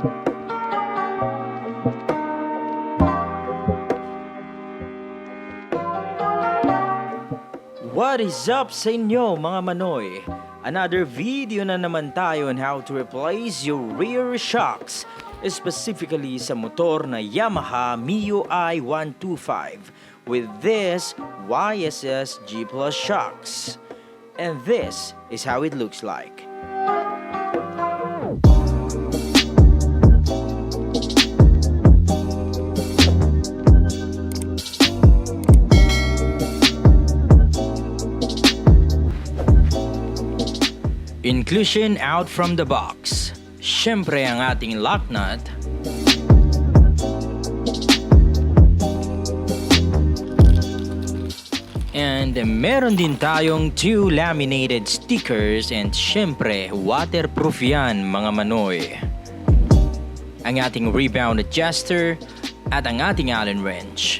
What is up sa inyo mga manoy? Another video na naman tayo on how to replace your rear shocks, specifically sa motor na Yamaha Mio i125 with this YSS G Plus shocks. And this is how it looks like. Inclusion out from the box. Siyempre ang ating lock nut. And meron din tayong 2 laminated stickers and siyempre waterproof yan mga manoy. Ang ating rebound adjuster at ang ating Allen wrench.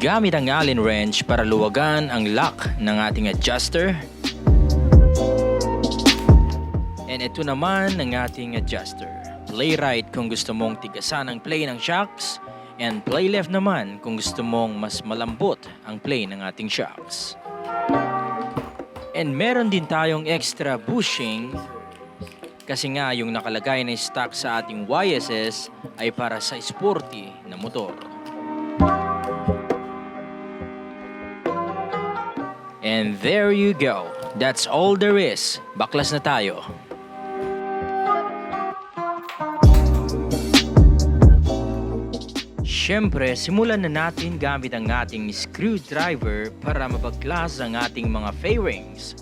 Gamit ang Allen wrench para luwagan ang lock ng ating adjuster. And ito naman ang ating adjuster. Play right kung gusto mong tigasan ang play ng shocks, and play left naman kung gusto mong mas malambot ang play ng ating shocks. And meron din tayong extra bushing kasi nga yung nakalagay na stock sa ating YSS ay para sa sporty na motor. And there you go. That's all there is. Baklas na tayo. Siyempre, simulan na natin gamit ang ating screwdriver para mabaklas ang ating mga fairings.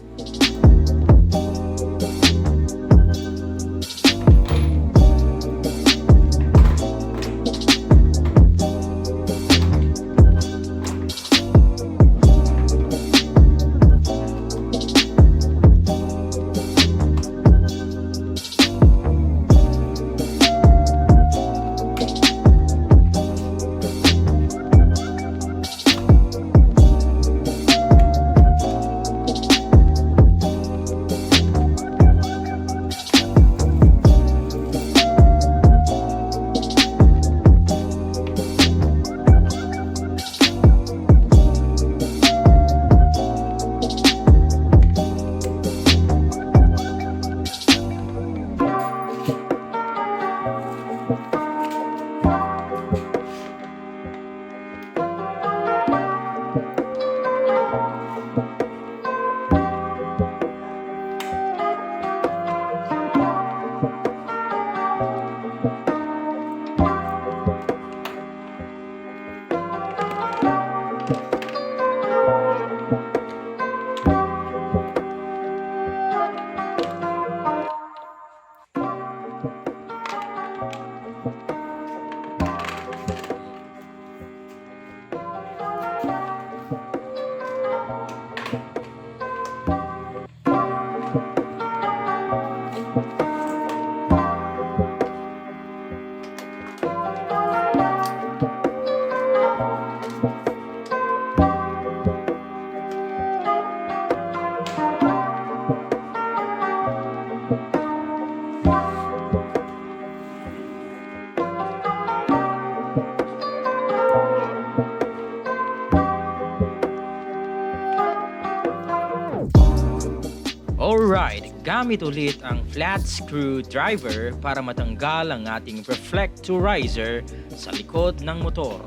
Alright, gamit ulit ang flat screwdriver para matanggal ang ating reflectorizer sa likod ng motor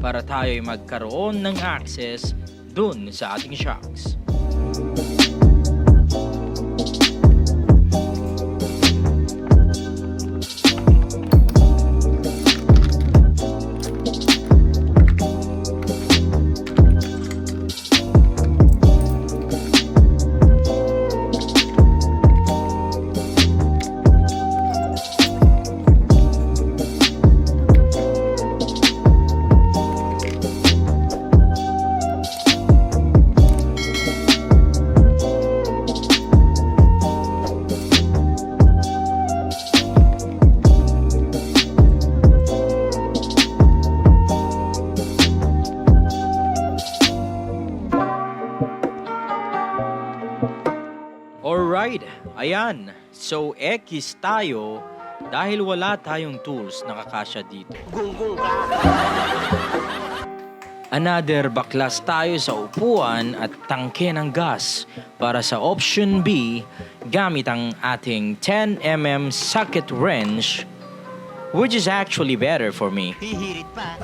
para tayo ay magkaroon ng access dun sa ating shocks. Alright, ayan. So, X tayo dahil wala tayong tools na kakasya dito. Gunggong ka! Another baklas tayo sa upuan at tangke ng gas para sa option B gamit ang ating 10mm socket wrench, which is actually better for me. Hihirit pa.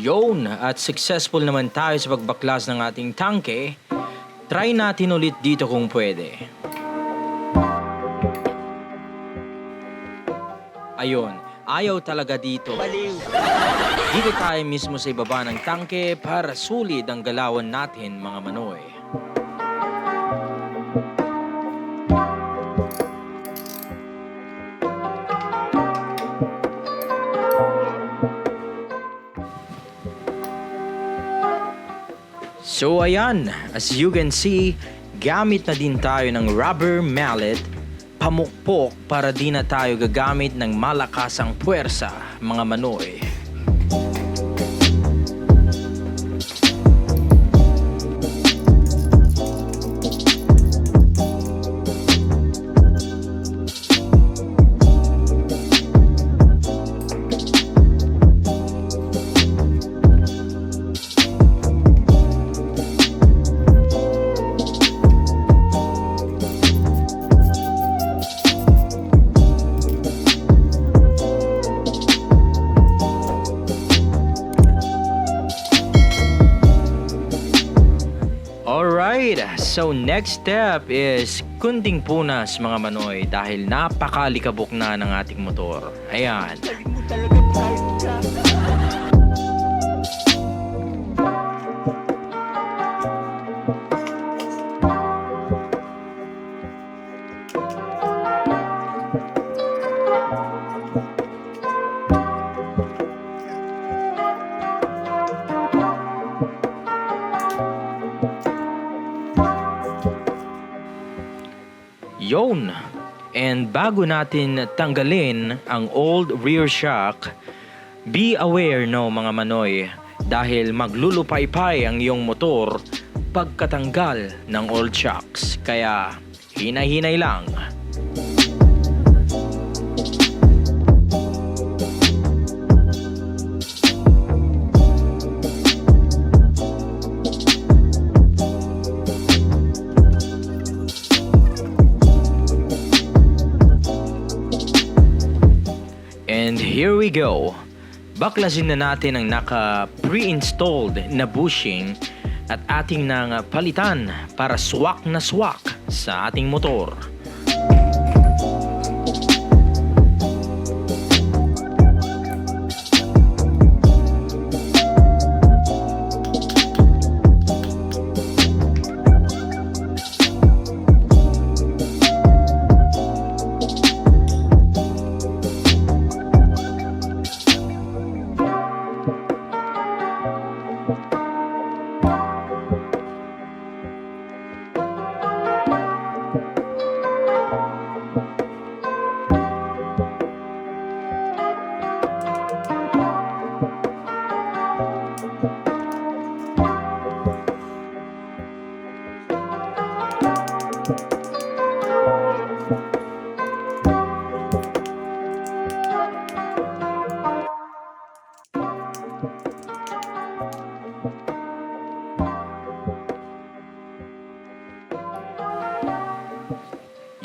Yun, at successful naman tayo sa pagbaklas ng ating tangke. Try natin ulit dito kung pwede. Ayun, ayaw talaga dito. Baliw! Dito tayo mismo sa ibaba ng tangke para sulit ang galawan natin, mga manoy. So ayan, as you can see, gamit na din tayo ng rubber mallet, pamukpok para di na tayo gagamit ng malakasang puwersa, mga manoy. Alright, so next step is kunting punas, mga manoy, dahil napakalikabok na ng ating motor. Ayan. Galing mo talaga, pride ka. Yun. And bago natin tanggalin ang old rear shock, be aware no, mga manoy, dahil maglulupaypay ang iyong motor pagkatanggal ng old shocks. Kaya hinay-hinay lang. And here we go. Baklasin na natin ang naka pre-installed na bushing at ating nang palitan para swak na swak sa ating motor.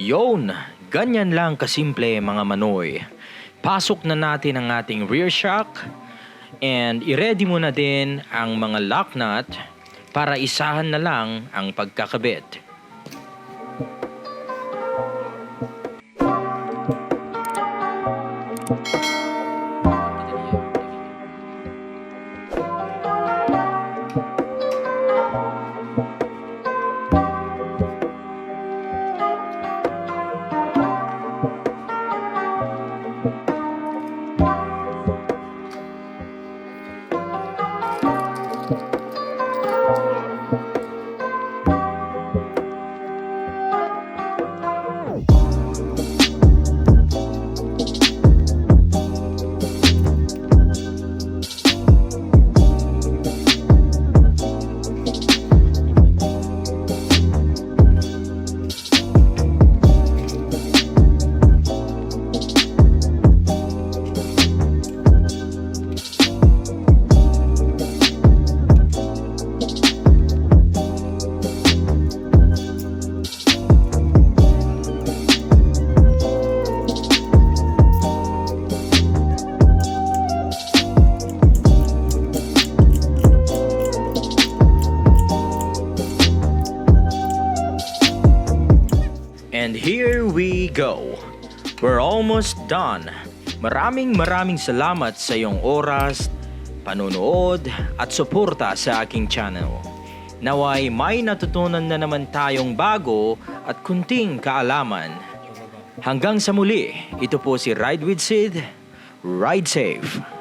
Yon, ganyan lang kasimple mga manoy. Pasok na natin ang ating rear shock and i-ready mo na din ang mga lock nut para isahan na lang ang pagkakabit. And here we go. We're almost done. Maraming salamat sa iyong oras, panonood at suporta sa aking channel. Naway may natutunan na naman tayong bago at kunting kaalaman. Hanggang sa muli, ito po si Ride with Sid. Ride safe!